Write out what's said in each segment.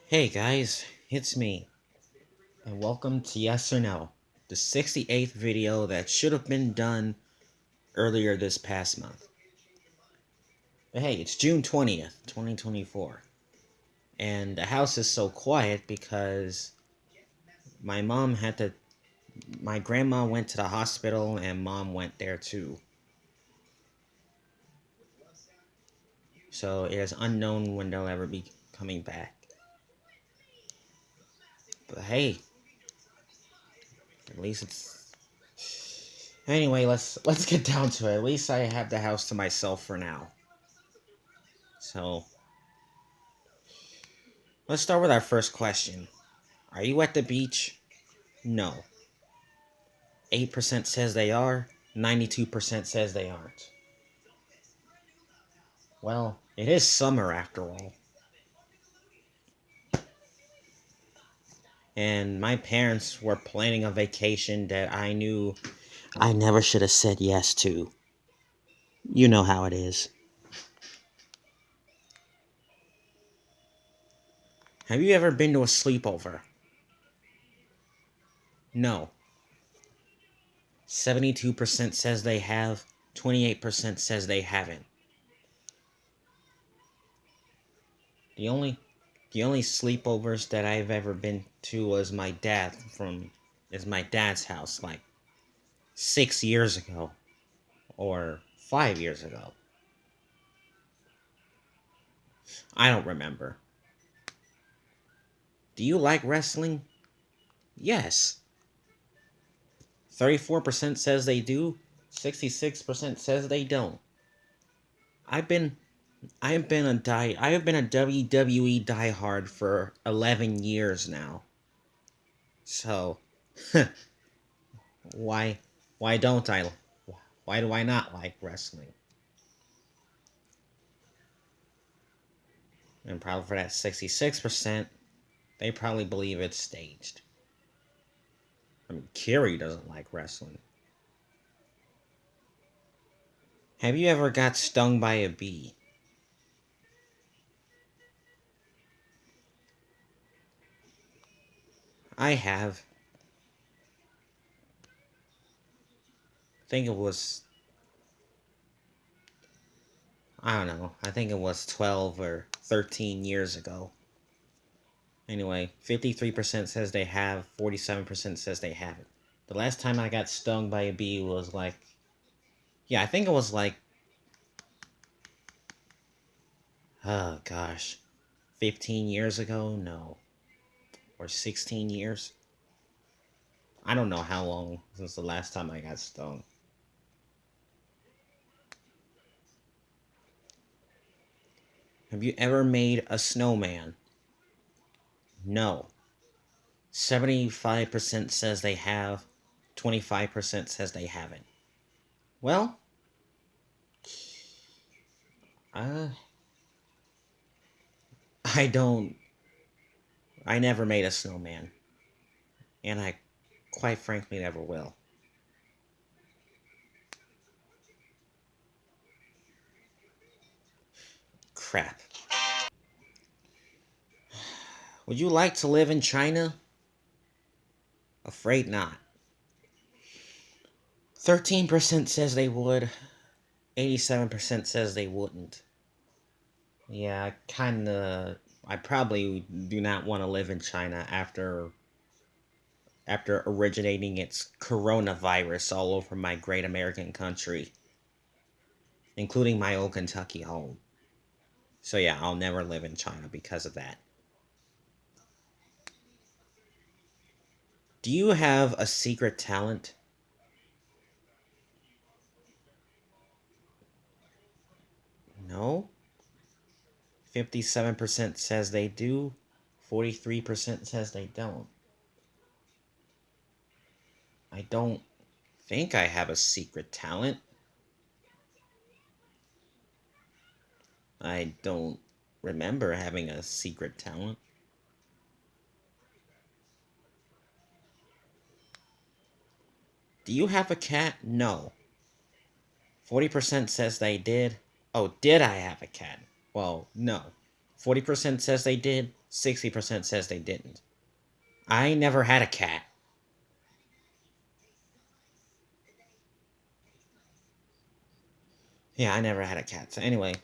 Hey guys, it's me, and welcome to Yes or No, the 68th video that should have been done earlier this past month. But hey, it's June 20th, 2024, and the house is so quiet because my mom had to. My grandma went to the hospital, and mom went there too. So it is unknown when they'll ever be coming back. But hey, at least it's. Anyway, let's get down to it. At least I have the house to myself for now. So let's start with our first question. Are you at the beach? No. 8% says they are, 92% says they aren't. Well, it is summer after all. And my parents were planning a vacation that I knew I never should have said yes to. You know how it is. Have you ever been to a sleepover? No. 72% says they have, 28% says they haven't. The only the only sleepovers that I've ever been to was my dad's house like 6 years ago or 5 years ago. I don't remember. Do you like wrestling? Yes. 34% says they do. 66% says they don't. I've been I have been a WWE diehard for 11 years now. So, why why don't I why do I not like wrestling? And probably for that 66%, they probably believe it's staged. I mean, Kiri doesn't like wrestling. Have you ever got stung by a bee? I have. I think it was, I don't know, I think it was 12 or 13 years ago. Anyway, 53% says they have, 47% says they haven't. The last time I got stung by a bee was like, yeah, I think it was like, oh gosh, 15 years ago? No. Or 16 years? I don't know how long since the last time I got stung. Have you ever made a snowman? No. 75% says they have, 25% says they haven't. Well, uh, I don't. I never made a snowman. And I quite frankly never will. Crap. Would you like to live in China? Afraid not. 13% says they would, 87% says they wouldn't. Yeah, kinda. I probably do not want to live in China after originating its coronavirus all over my great American country, including my old Kentucky home. So yeah, I'll never live in China because of that. Do you have a secret talent? No. 57% says they do. 43% says they don't. I don't think I have a secret talent. I don't remember having a secret talent. Do you have a cat? No. 40% says they did. Oh, did I have a cat? Well, no. 40% says they did. 60% says they didn't. I never had a cat. Yeah, I never had a cat. So anyway,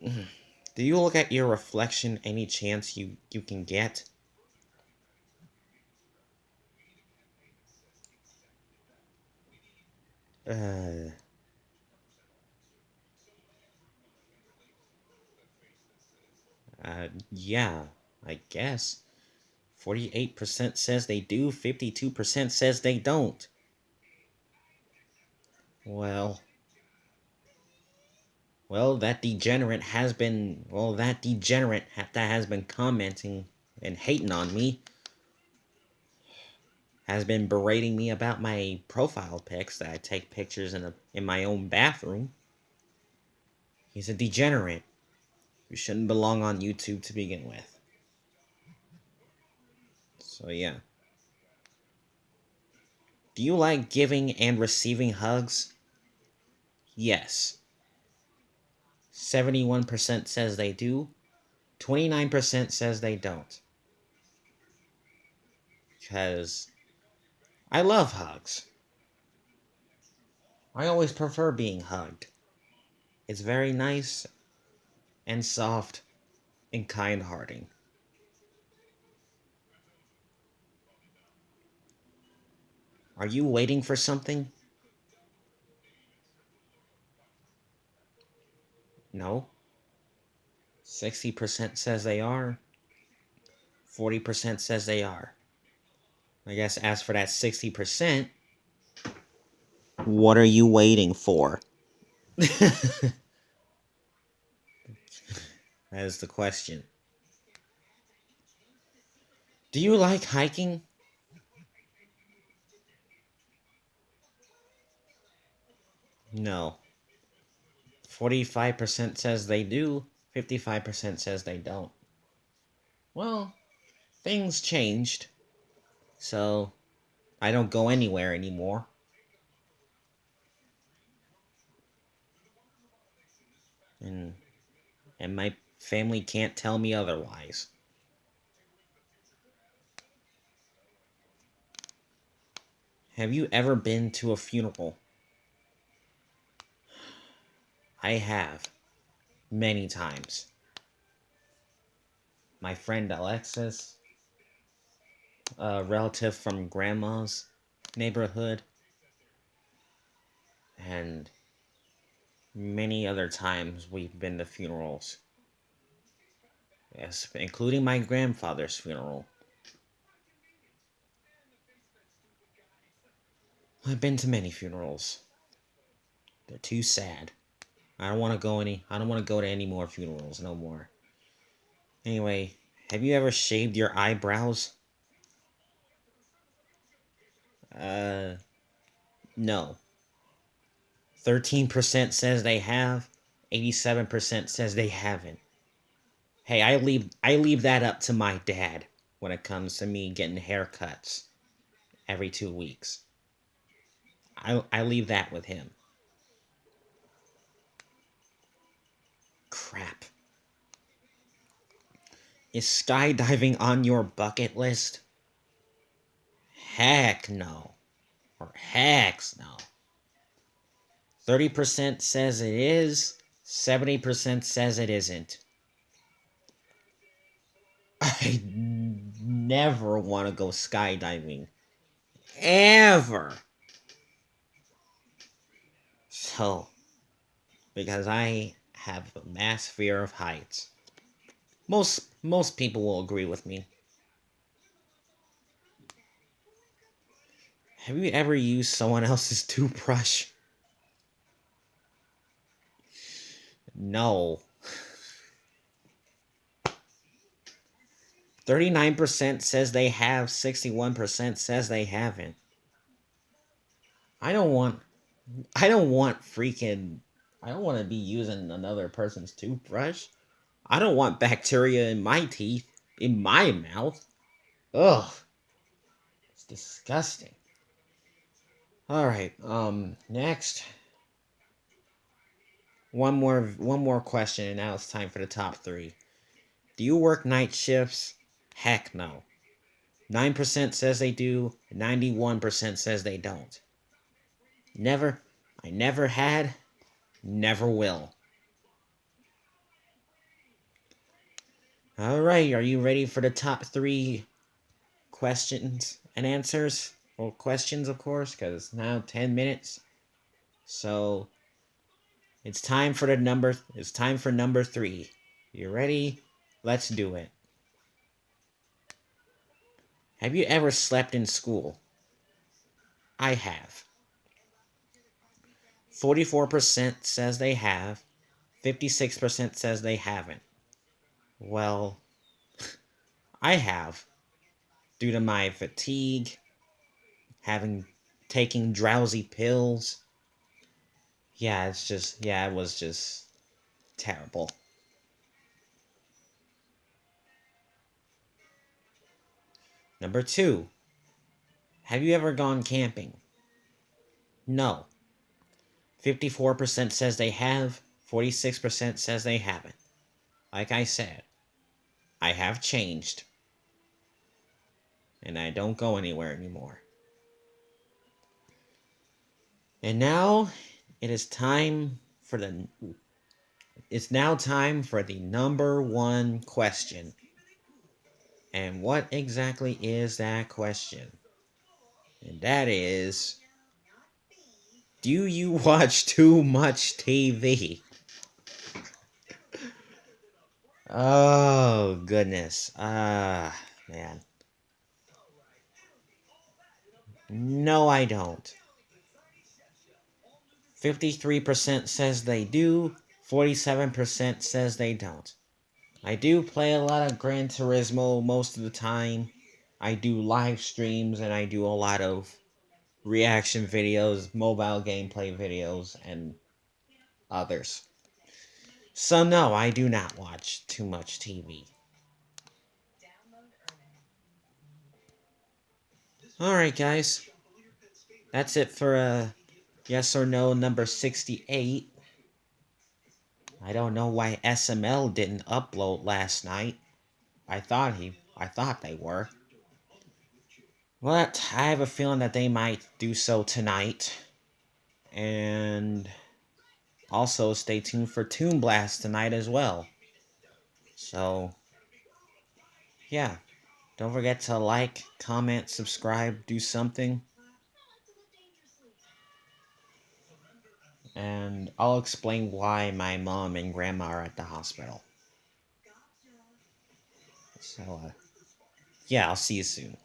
do you look at your reflection any chance you can get? Uh, yeah, I guess. 48% says they do, 52% says they don't. Well, that degenerate has been, that has been commenting and hating on me, has been berating me about my profile pics that I take pictures in my own bathroom. He's a degenerate who shouldn't belong on YouTube to begin with. So yeah. Do you like giving and receiving hugs? Yes. 71% says they do. 29% says they don't. Because I love hugs. I always prefer being hugged. It's very nice and soft and kind-hearted. Are you waiting for something? No. 60% says they are. 40% says they are. I guess as for that 60%, what are you waiting for? That is the question. Do you like hiking? No. 45% says they do. 55% says they don't. Well, things changed. So, I don't go anywhere anymore. And my family can't tell me otherwise. Have you ever been to a funeral? I have. Many times. My friend Alexis, a relative from grandma's neighborhood, and many other times we've been to funerals. Yes, including my grandfather's funeral. I've been to many funerals. They're too sad. I don't want to go to any more funerals no more. Anyway, have you ever shaved your eyebrows? Uh, no. 13% says they have. 87% says they haven't. Hey, I leave that up to my dad when it comes to me getting haircuts every 2 weeks. I leave that with him. Crap. Is skydiving on your bucket list? Heck no. Or hex no. 30% says it is. 70% says it isn't. I never want to go skydiving. Ever. So, because I have a mass fear of heights. Most people will agree with me. Have you ever used someone else's toothbrush? No. 39% says they have, 61% says they haven't. I don't want I don't want freaking I don't want to be using another person's toothbrush. I don't want bacteria in my teeth, in my mouth. Ugh, it's disgusting. All right, next one more question and now it's time for the top 3. Do you work night shifts? Heck no. 9% says they do, 91% says they don't. Never. I never had, never will. Alright, are you ready for the top 3 questions and answers? Well, questions, of course, because it's now 10 minutes. So, it's time for number 3. You ready? Let's do it. Have you ever slept in school? I have. 44% says they have. 56% says they haven't. Well, I have. Due to my fatigue, taking drowsy pills. Yeah, it was just terrible. Number 2. Have you ever gone camping? No. 54% says they have. 46% says they haven't. Like I said, I have changed. And I don't go anywhere anymore. And now it is time for the it's now time for the number 1 question. And what exactly is that question? And that is, do you watch too much TV? Oh, goodness. Man. No, I don't. 53% says they do. 47% says they don't. I do play a lot of Gran Turismo most of the time. I do live streams and I do a lot of reaction videos, mobile gameplay videos, and others. So no, I do not watch too much TV. Alright guys, that's it for yes or no number 68. I don't know why SML didn't upload last night. I thought they were. But I have a feeling that they might do so tonight. And also stay tuned for Toon Blast tonight as well. So, yeah. Don't forget to like, comment, subscribe, do something. And I'll explain why my mom and grandma are at the hospital. So, yeah, I'll see you soon.